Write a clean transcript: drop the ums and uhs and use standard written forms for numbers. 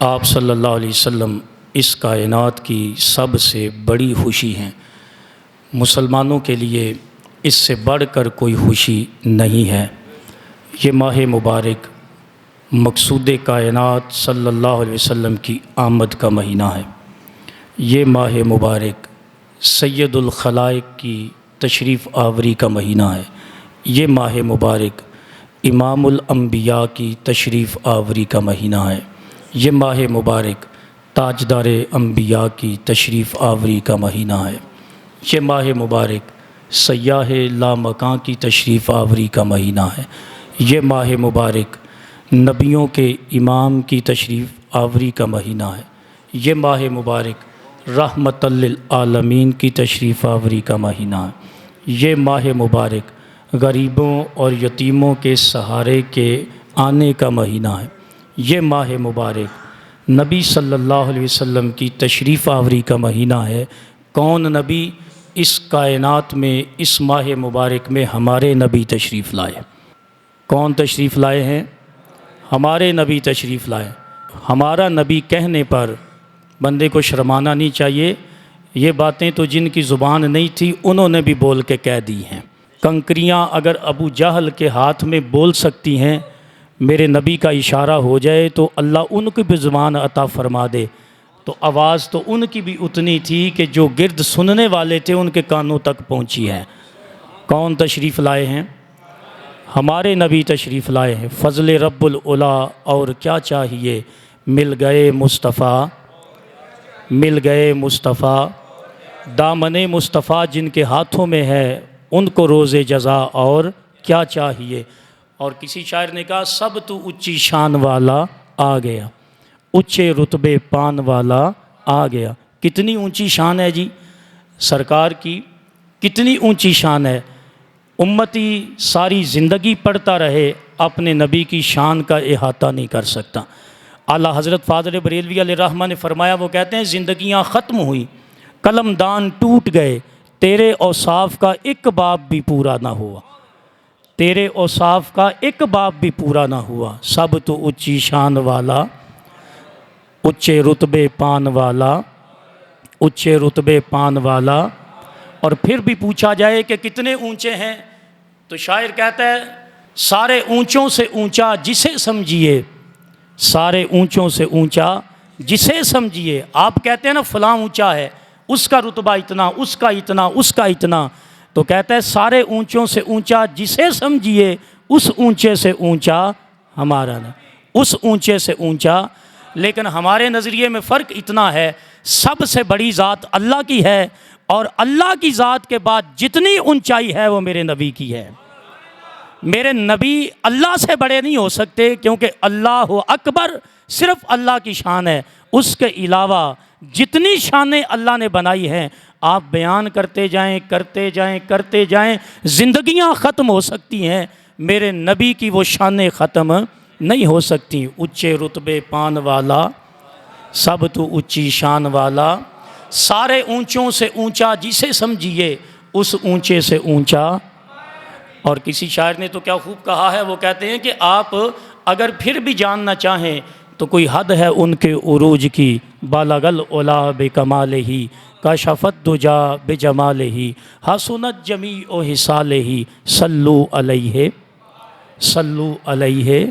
آپ صلی اللہ علیہ وسلم اس کائنات کی سب سے بڑی خوشی ہیں۔ مسلمانوں کے لیے اس سے بڑھ کر کوئی خوشی نہیں ہے۔ یہ ماہ مبارک مقصود کائنات صلی اللہ علیہ وسلم کی آمد کا مہینہ ہے۔ یہ ماہ مبارک سید الخلائق کی تشریف آوری کا مہینہ ہے۔ یہ ماہ مبارک امام الانبیاء کی تشریف آوری کا مہینہ ہے۔ یہ ماہ مبارک تاجدار انبیاء کی تشریف آوری کا مہینہ ہے۔ یہ ماہ مبارک سیاح لامکاں کی تشریف آوری کا مہینہ ہے۔ یہ ماہ مبارک نبیوں کے امام کی تشریف آوری کا مہینہ ہے۔ یہ ماہ مبارک رحمت للعالمین کی تشریف آوری کا مہینہ ہے۔ یہ ماہ مبارک غریبوں اور یتیموں کے سہارے کے آنے کا مہینہ ہے۔ یہ ماہ مبارک نبی صلی اللہ علیہ وسلم کی تشریف آوری کا مہینہ ہے۔ کون نبی؟ اس کائنات میں اس ماہ مبارک میں ہمارے نبی تشریف لائے۔ کون تشریف لائے ہیں؟ ہمارے نبی تشریف لائے۔ ہمارا نبی کہنے پر بندے کو شرمانا نہیں چاہیے۔ یہ باتیں تو جن کی زبان نہیں تھی انہوں نے بھی بول کے کہہ دی ہیں۔ کنکریاں اگر ابو جہل کے ہاتھ میں بول سکتی ہیں، میرے نبی کا اشارہ ہو جائے تو اللہ ان کی بھی زبان عطا فرما دے، تو آواز تو ان کی بھی اتنی تھی کہ جو گرد سننے والے تھے ان کے کانوں تک پہنچی ہے۔ کون تشریف لائے ہیں؟ ہمارے نبی تشریف لائے ہیں۔ فضل رب العلا اور کیا چاہیے، مل گئے مصطفیٰ، مل گئے مصطفیٰ، دامن مصطفیٰ جن کے ہاتھوں میں ہے ان کو روز جزا اور کیا چاہیے۔ اور کسی شاعر نے کہا سب تو اونچی شان والا آ گیا، اونچے رتبے پان والا آ گیا۔ کتنی اونچی شان ہے جی سرکار کی، کتنی اونچی شان ہے۔ امتی ساری زندگی پڑھتا رہے اپنے نبی کی شان کا احاطہ نہیں کر سکتا۔ اعلیٰ حضرت فاضل بریلوی علیہ الرحمہ نے فرمایا، وہ کہتے ہیں زندگیاں ختم ہوئیں، قلم دان ٹوٹ گئے، تیرے اوصاف کا ایک باب بھی پورا نہ ہوا، تیرے اوصاف کا ایک باب بھی پورا نہ ہوا۔ سب تو اونچی شان والا، اونچے رتبے پان والا، اونچے رتبے پان والا۔ اور پھر بھی پوچھا جائے کہ کتنے اونچے ہیں تو شاعر کہتا ہے سارے اونچوں سے اونچا جسے سمجھیے، سارے اونچوں سے اونچا جسے سمجھیے۔ آپ کہتے ہیں نا فلاں اونچا ہے، اس کا رتبہ اتنا، اس کا اتنا، اس کا اتنا، تو کہتا ہے سارے اونچوں سے اونچا جسے سمجھیے، اس اونچے سے اونچا ہمارا نہیں، اس اونچے سے اونچا۔ لیکن ہمارے نظریے میں فرق اتنا ہے، سب سے بڑی ذات اللہ کی ہے، اور اللہ کی ذات کے بعد جتنی اونچائی ہے وہ میرے نبی کی ہے۔ میرے نبی اللہ سے بڑے نہیں ہو سکتے، کیونکہ اللہ اکبر صرف اللہ کی شان ہے۔ اس کے علاوہ جتنی شانیں اللہ نے بنائی ہیں آپ بیان کرتے جائیں، کرتے جائیں، کرتے جائیں، زندگیاں ختم ہو سکتی ہیں، میرے نبی کی وہ شانیں ختم نہیں ہو سکتی۔ اونچے رتبے پان والا، سب تو اونچی شان والا، سارے اونچوں سے اونچا جسے سمجھیے، اس اونچے سے اونچا۔ اور کسی شاعر نے تو کیا خوب کہا ہے، وہ کہتے ہیں کہ آپ اگر پھر بھی جاننا چاہیں تو کوئی حد ہے ان کے عروج کی، بالغ العلا بکمالہ کشفت دجا بجمالہ حسنت جمیع خصالہ صلو علیہ، صلو علیہ۔